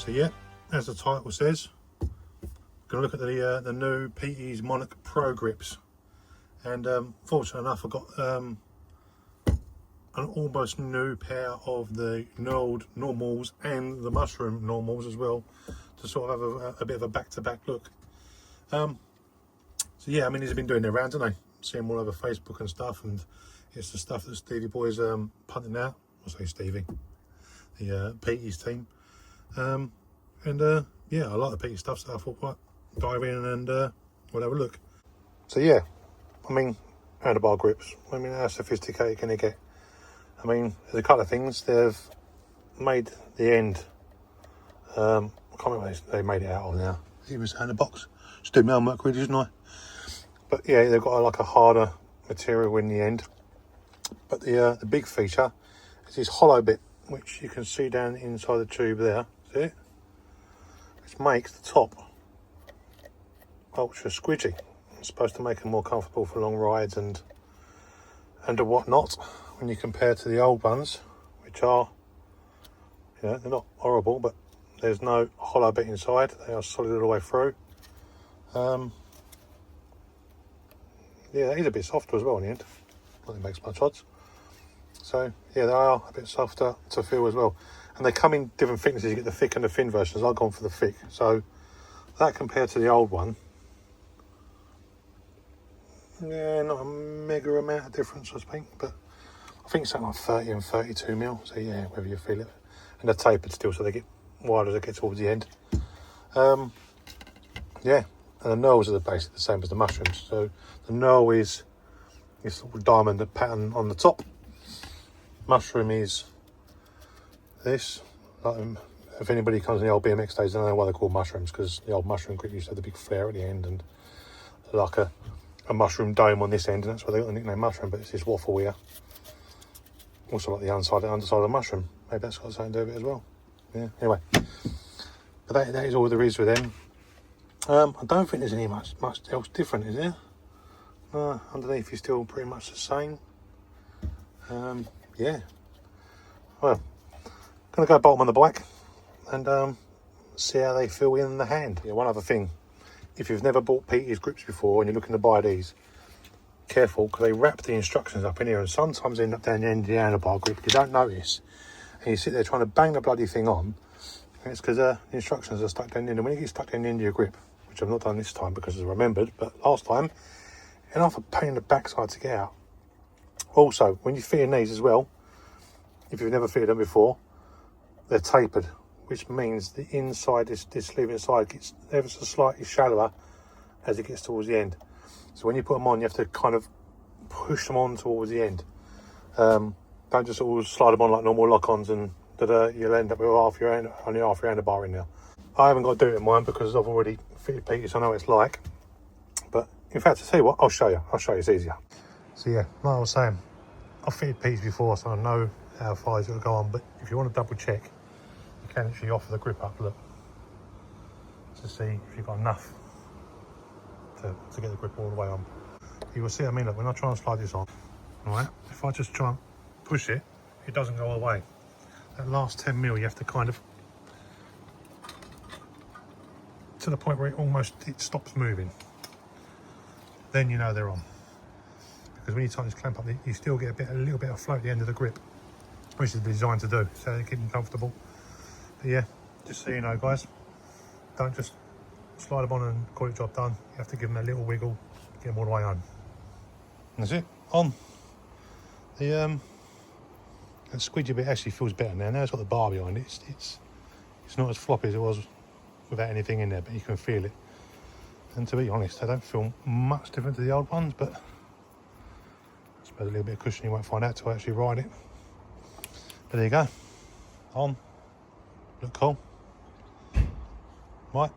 So yeah, as the title says, we're going to look at the new Peaty'S Monarch Pro grips. And fortunately enough, I got an almost new pair of the knurled normals and the mushroom normals as well, to sort of have a bit of a back-to-back look. So yeah, I mean, these have been doing their rounds, haven't they? See them all over Facebook and stuff, and it's the stuff that Stevie Boy's punting out. I'll say Stevie, the Peaty's team. Yeah, I like the Peaty stuff, so I thought, right, dive in and we'll have a look. So yeah, I mean, handlebar grips. I mean, how sophisticated can they get? I mean, there's a couple of things. They've made the end. I can't remember what they made it out of now. It was in the box. Just do my homework, really, didn't I? But yeah, they've got like a harder material in the end. But the big feature is this hollow bit, which you can see down inside the tube there. See it? Which makes the top ultra squidgy. It's supposed to make them more comfortable for long rides and whatnot. When you compare to the old ones, which are, you know, they're not horrible, but there's no hollow bit inside. They are solid all the way through. Yeah, it is a bit softer as well in the end. Not that it makes much odds. So yeah, they are a bit softer to feel as well. And they come in different thicknesses. You get the thick and the thin versions. I've gone for the thick. So that compared to the old one, yeah, not a mega amount of difference, I think. But I think something like 30 and 32 mil. So yeah, whether you feel it. And they're tapered still, so they get wider as they get towards the end. Yeah, and the knurls are basically the same as the mushrooms. So the knurl is this sort of diamond pattern on the top. Mushroom is this. Like, if anybody comes in the old BMX days, they don't know why they're called mushrooms, because the old mushroom grip used to have the big flare at the end and like a mushroom dome on this end, and that's why they got the nickname mushroom. But it's this waffle here. Also like the underside of the mushroom. Maybe that's got something to do with it as well. Yeah. Anyway, but that is all there is with them. I don't think there's any much else different, is there? No, underneath is still pretty much the same. Yeah. Well, gonna go bottom on the bike and see how they feel in the hand. Yeah, one other thing. If you've never bought Peaty'S grips before and you're looking to buy these, careful, because they wrap the instructions up in here and sometimes end up down the end of the handlebar grip. You don't notice. And you sit there trying to bang the bloody thing on, and it's because the instructions are stuck down the end. And when you get stuck down the end of your grip, which I've not done this time because I remembered, but last time, enough of pain in the backside to get out. Also, when you fit in these as well, if you've never fitted them before, they're tapered, which means the inside, this sleeve inside, gets ever so slightly shallower as it gets towards the end. So when you put them on, you have to kind of push them on towards the end. Don't just all slide them on like normal lock-ons and you'll end up with only half your handlebar in there. I haven't got to do it in mine because I've already fitted Peaty, so I know what it's like. But in fact, to tell you what, I'll show you. It's easier. So yeah, like I was saying, I've fitted Peaty before, so I know how far it's going to go on. But if you want to double check, you can actually offer the grip up, look, to see if you've got enough to get the grip all the way on. You will see what I mean. Look, when I try and slide this on, all right, if I just try and push it, it doesn't go all the way. That last 10 mil, you have to kind of, to the point where it stops moving. Then you know they're on. Because when you tighten this clamp up, you still get a little bit of float at the end of the grip, which is designed to do, so they keep them comfortable. But yeah, just so you know, guys, don't just slide them on and call it job done. You have to give them a little wiggle, get them all the way on. And that's it, on. The squidgy bit actually feels better now. Now it's got the bar behind it. It's not as floppy as it was without anything in there, but you can feel it. And to be honest, they don't feel much different to the old ones, but I suppose a little bit of cushion you won't find out till I actually ride it. But there you go, on, look cool. Right,